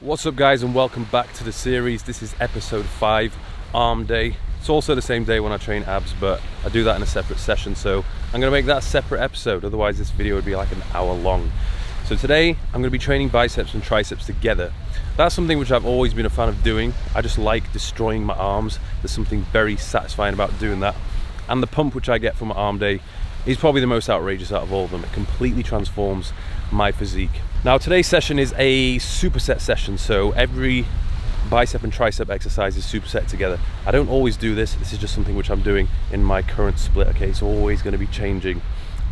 What's up guys, and welcome back to the series. This is episode 5, arm day. It's also the same day when I train abs, but I do that in a separate session, so I'm going to make that a separate episode, otherwise this video would be like an hour long. So today I'm going to be training biceps and triceps together. That's something which I've always been a fan of doing. I just like destroying my arms. There's something very satisfying about doing that, and the pump which I get from my arm day is probably the most outrageous out of all of them. It completely transforms my physique. Now today's session is a superset session, so every bicep and tricep exercise is superset together. I don't always do this. This is just something which I'm doing in my current split. Okay, it's always going to be changing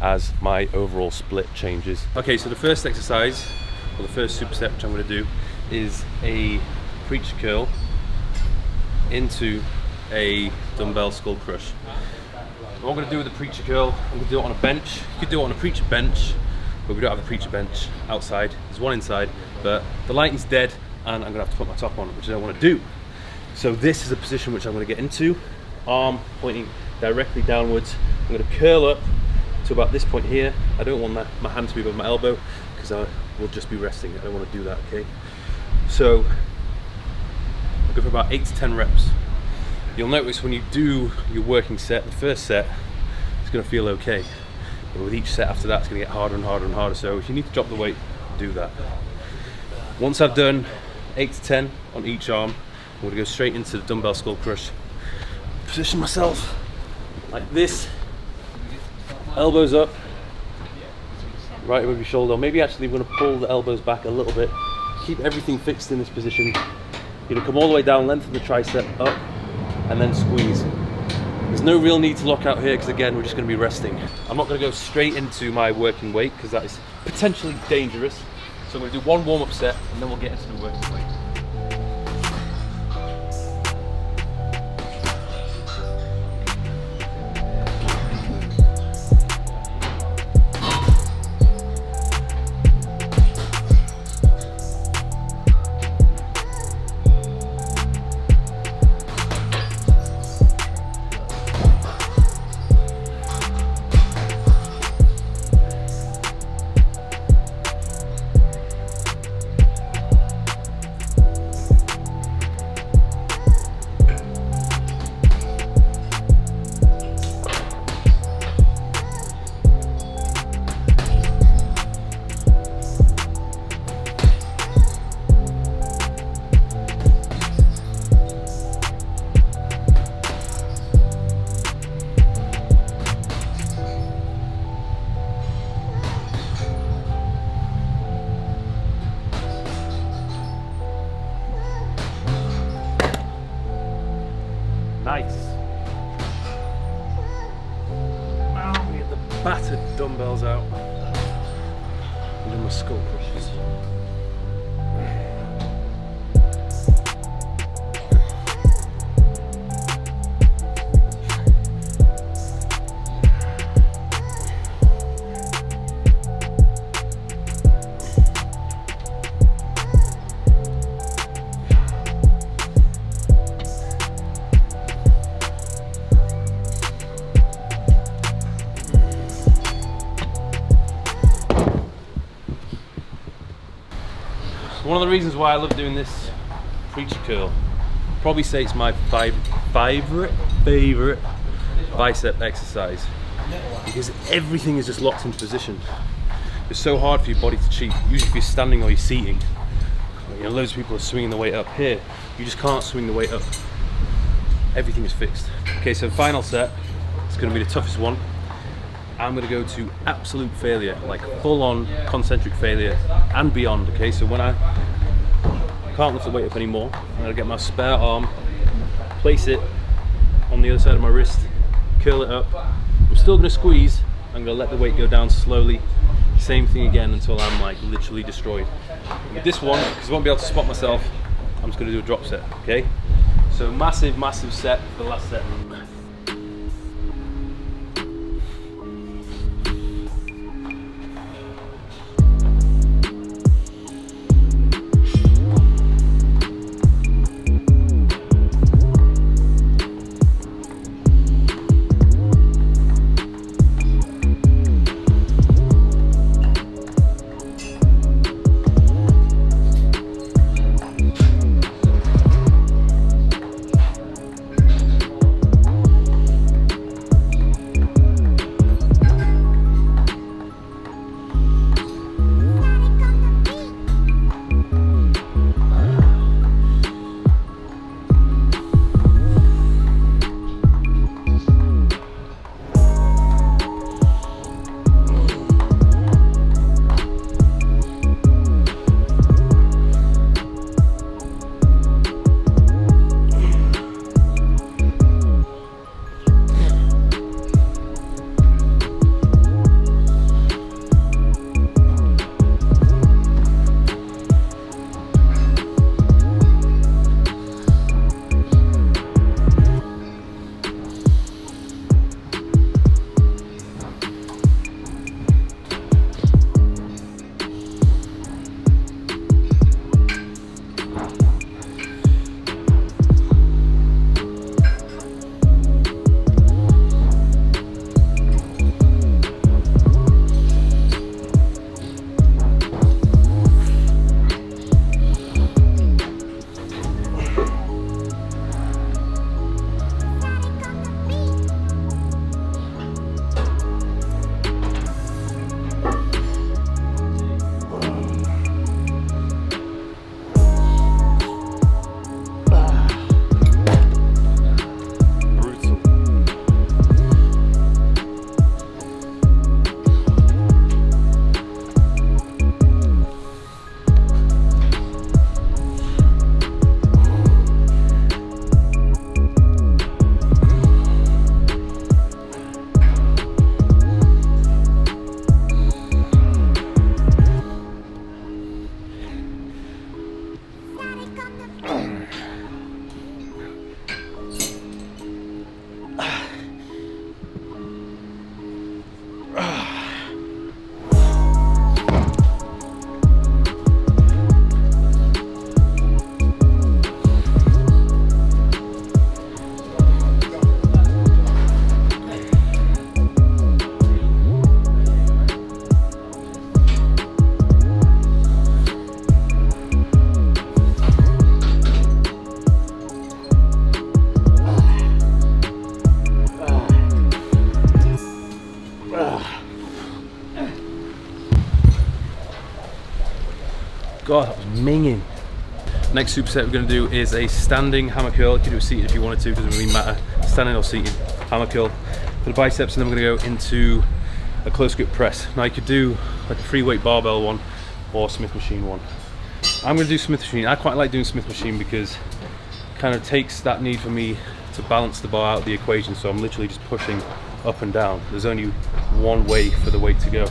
as my overall split changes. Okay, so the first exercise, or the first superset which I'm going to do, is a preacher curl into a dumbbell skull crush. What I'm going to do with the preacher curl, I'm going to do it on a bench. You could do it on a preacher bench, but we don't have a preacher bench outside. There's one inside, but the lighting's dead and I'm going to have to put my top on, which I don't want to do. So this is a position which I'm going to get into, arm pointing directly downwards. I'm going to curl up to about this point here. I don't want my hand to be above my elbow because I will just be resting. I don't want to do that, okay? So I'll go for about 8 to 10 reps. You'll notice when you do your working set, the first set, it's going to feel okay. But with each set after that, it's going to get harder and harder and harder. So if you need to drop the weight, do that. Once I've done 8 to 10 on each arm, I'm going to go straight into the dumbbell skull crush. Position myself like this, elbows up, right above your shoulder. Or maybe actually we're going to pull the elbows back a little bit. Keep everything fixed in this position. You're going to come all the way down, lengthen the tricep up, and then squeeze. There's no real need to lock out here because again, we're just going to be resting. I'm not going to go straight into my working weight because that is potentially dangerous. So I'm going to do one warm-up set and then we'll get into the working weight. Nice. Now we get the battered dumbbells out and then my skull crushes. One of the reasons why I love doing this preacher curl, probably say it's my favorite bicep exercise, because everything is just locked into position. It's so hard for your body to cheat. Usually if you're standing or you're seating, you know, loads of people are swinging the weight up. Here, you just can't swing the weight up. Everything is fixed. Okay, so final set, it's going to be the toughest one. I'm going to go to absolute failure, like full-on concentric failure and beyond. Okay, so when I can't lift the weight up anymore, I'm going to get my spare arm, place it on the other side of my wrist, curl it up. I'm still going to squeeze. I'm going to let the weight go down slowly. Same thing again until I'm like literally destroyed. And with this one, because I won't be able to spot myself, I'm just going to do a drop set. Okay, so massive set for the last set. God, that was minging. Next superset we're going to do is a standing hammer curl. You can do a seated if you wanted to, doesn't really matter. Standing or seated hammer curl for the biceps, and then we're going to go into a close grip press. Now you could do like a free weight barbell one or Smith machine one. I'm going to do Smith machine. I quite like doing Smith machine because it kind of takes that need for me to balance the bar out of the equation, so I'm literally just pushing up and down. There's only one way for the weight to go.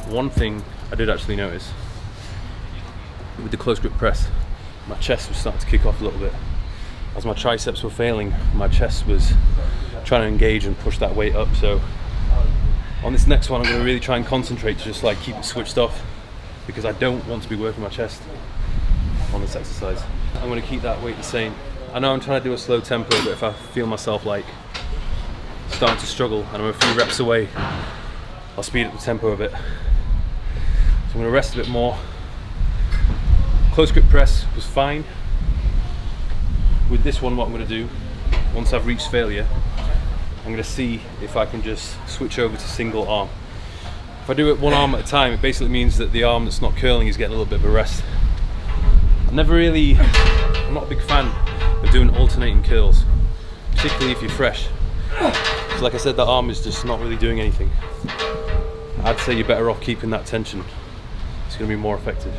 One thing I did actually notice with the close grip press, my chest was starting to kick off a little bit. As my triceps were failing, my chest was trying to engage and push that weight up. So on this next one, I'm going to really try and concentrate to just like keep it switched off, because I don't want to be working my chest on this exercise. I'm going to keep that weight the same. I know I'm trying to do a slow tempo, but if I feel myself like starting to struggle and I'm a few reps away, I'll speed up the tempo a bit. So I'm going to rest a bit more. Close grip press was fine. With this one, what I'm going to do, once I've reached failure, I'm going to see if I can just switch over to single arm. If I do it one arm at a time, it basically means that the arm that's not curling is getting a little bit of a rest. I'm not a big fan of doing alternating curls, particularly if you're fresh. So like I said, that arm is just not really doing anything. I'd say you're better off keeping that tension. It's going to be more effective.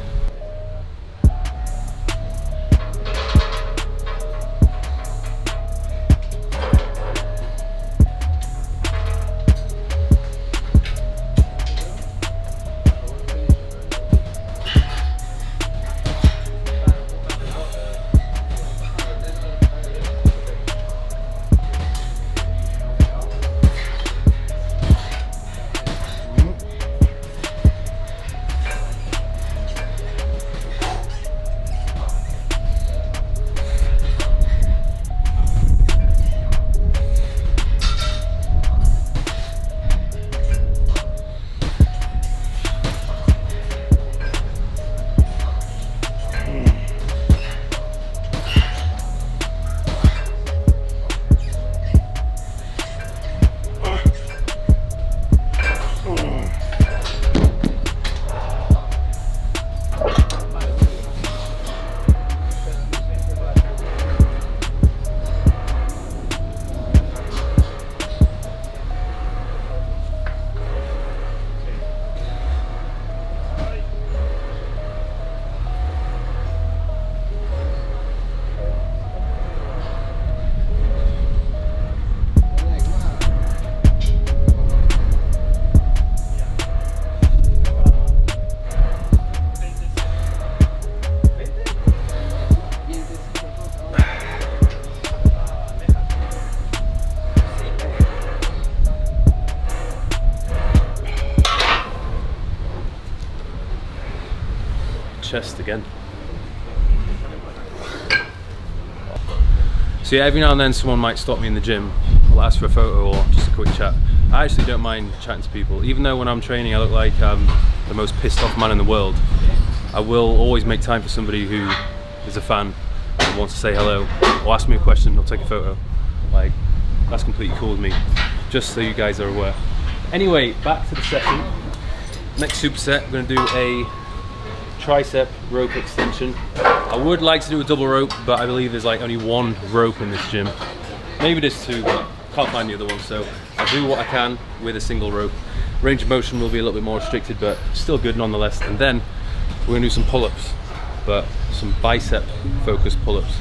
Chest again. So yeah, every now and then someone might stop me in the gym. I'll ask for a photo or just a quick chat. I actually don't mind chatting to people. Even though when I'm training I look like the most pissed off man in the world, I will always make time for somebody who is a fan and wants to say hello or ask me a question or take a photo. Like, that's completely cool with me, just so you guys are aware. Anyway, back to the session. Next superset, we're going to do a Tricep Rope Extension. I would like to do a double rope, but I believe there's like only one rope in this gym. Maybe there's two, but can't find the other one, so I'll do what I can with a single rope. Range of motion will be a little bit more restricted, but still good nonetheless. And then we're gonna do some pull-ups, but some Bicep Focus pull-ups.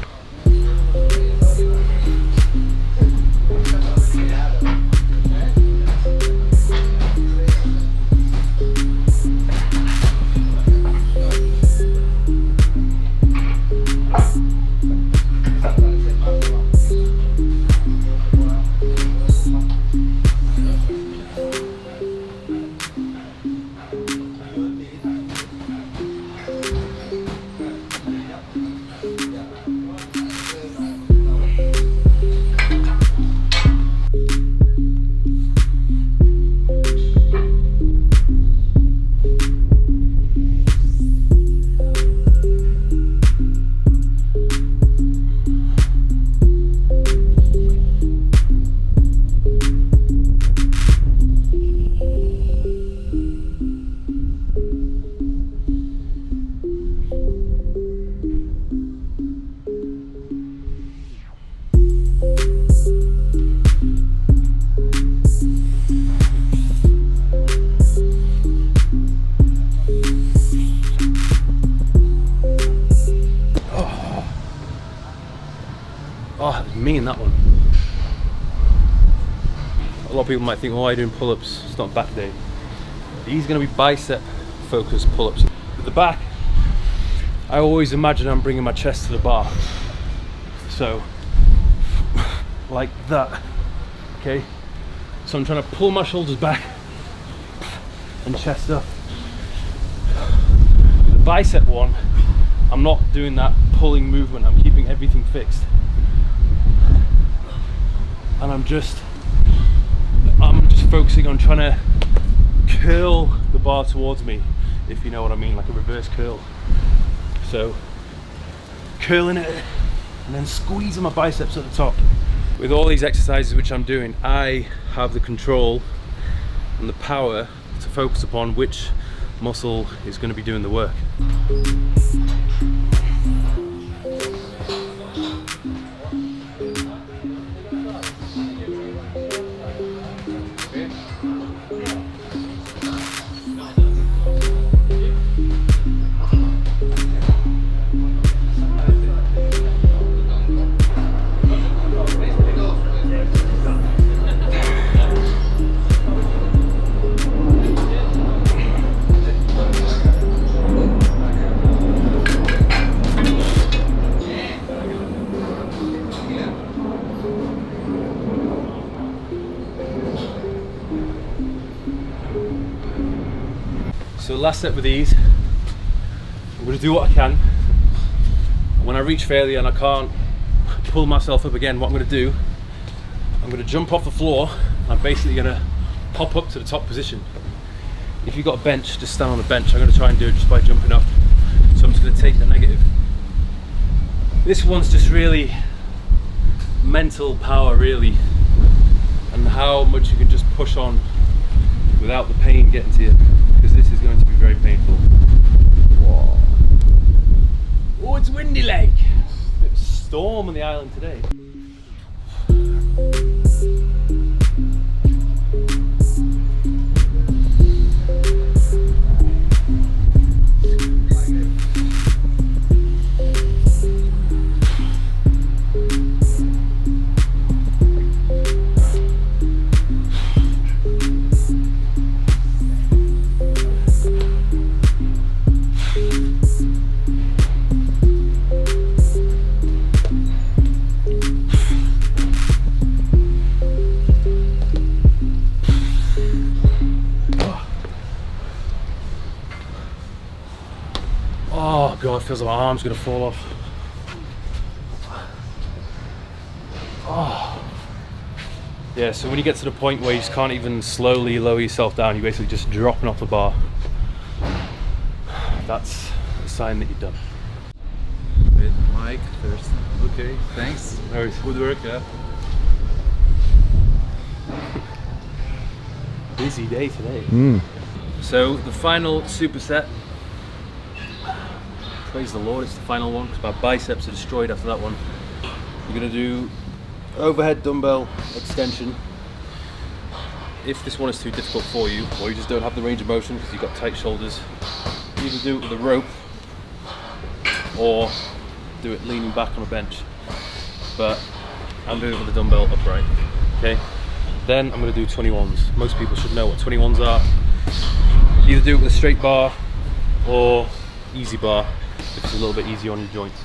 Oh, it's me in that one. A lot of people might think, why are you doing pull-ups? It's not back day. These are going to be Bicep Focus pull-ups. At the back, I always imagine I'm bringing my chest to the bar. So, like that. Okay? So I'm trying to pull my shoulders back and chest up. The bicep one, I'm not doing that pulling movement. I'm keeping everything fixed. And I'm just focusing on trying to curl the bar towards me, if you know what I mean, like a reverse curl. So curling it and then squeezing my biceps at the top. With all these exercises which I'm doing, I have the control and the power to focus upon which muscle is going to be doing the work. So last set with these, I'm going to do what I can. When I reach failure and I can't pull myself up again, what I'm going to do, I'm going to jump off the floor. I'm basically going to hop up to the top position. If you've got a bench, just stand on the bench. I'm going to try and do it just by jumping up. So I'm just going to take the negative. This one's just really mental power, really, and how much you can just push on without the pain getting to you, because this is going to be very painful. Whoa. Oh, it's windy like. Bit of a storm on the island today. Oh God, feels like my arm's gonna fall off. Oh. Yeah, so when you get to the point where you just can't even slowly lower yourself down, you're basically just dropping off the bar. That's a sign that you're done. With Mike first. Okay, thanks. Good work, yeah. Busy day today. So the final superset, praise the Lord, it's the final one because my biceps are destroyed after that one. You're going to do overhead dumbbell extension. If this one is too difficult for you, or you just don't have the range of motion because you've got tight shoulders, you either do it with a rope or do it leaning back on a bench. But I'm doing it with a dumbbell upright. Okay. Then I'm going to do 21s. Most people should know what 21s are. Either do it with a straight bar or easy bar if it's a little bit easier on your joints.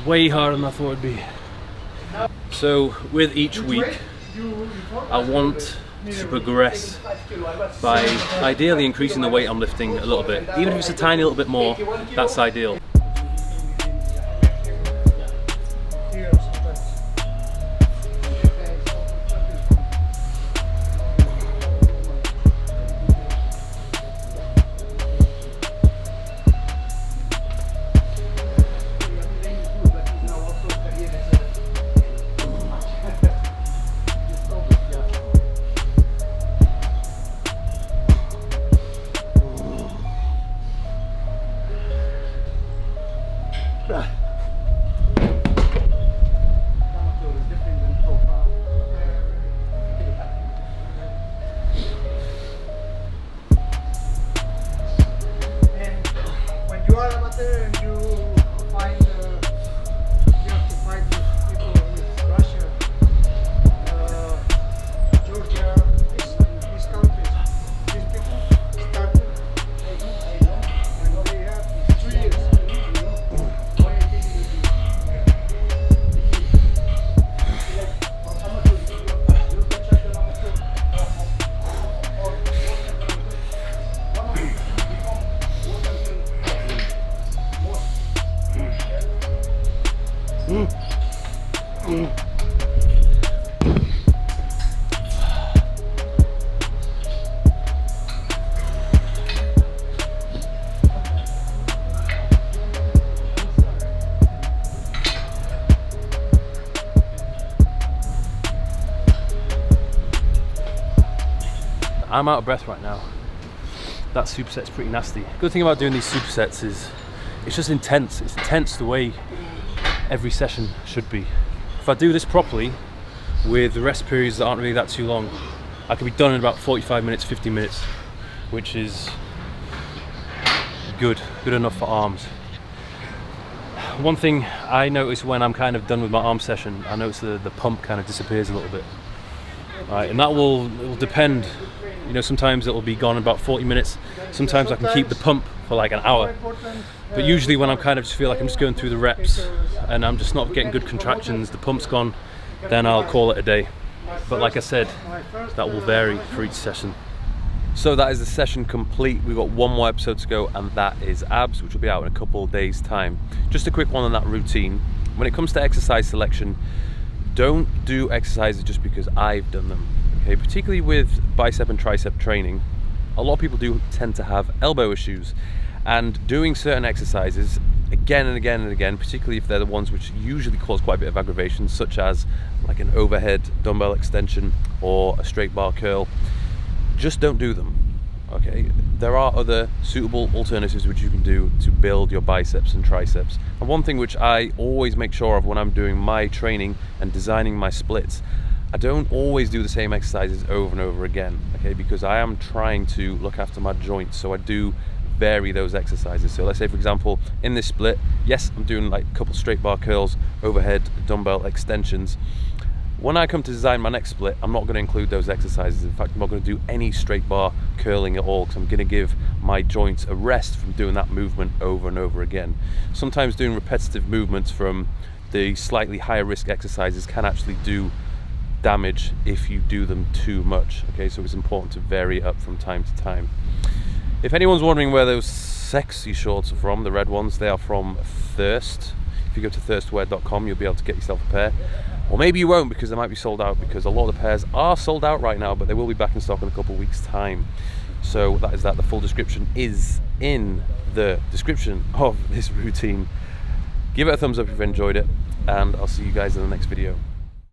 Way harder than I thought it'd be. So with each week I want to progress by ideally increasing the weight I'm lifting a little bit. Even if it's a tiny little bit more, that's ideal. I'm out of breath right now. That superset's pretty nasty. Good thing about doing these supersets is it's just intense. It's intense the way every session should be. If I do this properly with the rest periods that aren't really that too long, I can be done in about 45 minutes, 50 minutes, which is good enough for arms. One thing I notice when I'm kind of done with my arm session, I notice the pump kind of disappears a little bit. Right, and that will depend. You know, sometimes it will be gone in about 40 minutes. Sometimes I can keep the pump for like an hour. But usually when I'm kind of just feel like I'm just going through the reps and I'm just not getting good contractions, the pump's gone, then I'll call it a day. But like I said, that will vary for each session. So that is the session complete. We've got one more episode to go, and that is abs, which will be out in a couple of days' time. Just a quick one on that routine. when it comes to exercise selection, don't do exercises just because I've done them. Okay, particularly with bicep and tricep training, a lot of people do tend to have elbow issues, and doing certain exercises again and again and again, particularly if they're the ones which usually cause quite a bit of aggravation, such as like an overhead dumbbell extension or a straight bar curl, just don't do them. Okay, there are other suitable alternatives which you can do to build your biceps and triceps. And one thing which I always make sure of when I'm doing my training and designing my splits, I don't always do the same exercises over and over again, okay, because I am trying to look after my joints, so I do vary those exercises. So let's say, for example, in this split, yes, I'm doing like a couple straight bar curls, overhead dumbbell extensions. When I come to design my next split, I'm not going to include those exercises. In fact, I'm not going to do any straight bar curling at all, because I'm going to give my joints a rest from doing that movement over and over again. Sometimes doing repetitive movements from the slightly higher risk exercises can actually do damage if you do them too much. Okay, so it's important to vary up from time to time. If anyone's wondering where those sexy shorts are from, the red ones, they are from Thirst. If you go to thirstwear.com, you'll be able to get yourself a pair. Or maybe you won't, because they might be sold out, because a lot of the pairs are sold out right now, but they will be back in stock in a couple of weeks' time. So that is that. The full description is in the description of this routine. Give it a thumbs up if you enjoyed it, and I'll see you guys in the next video.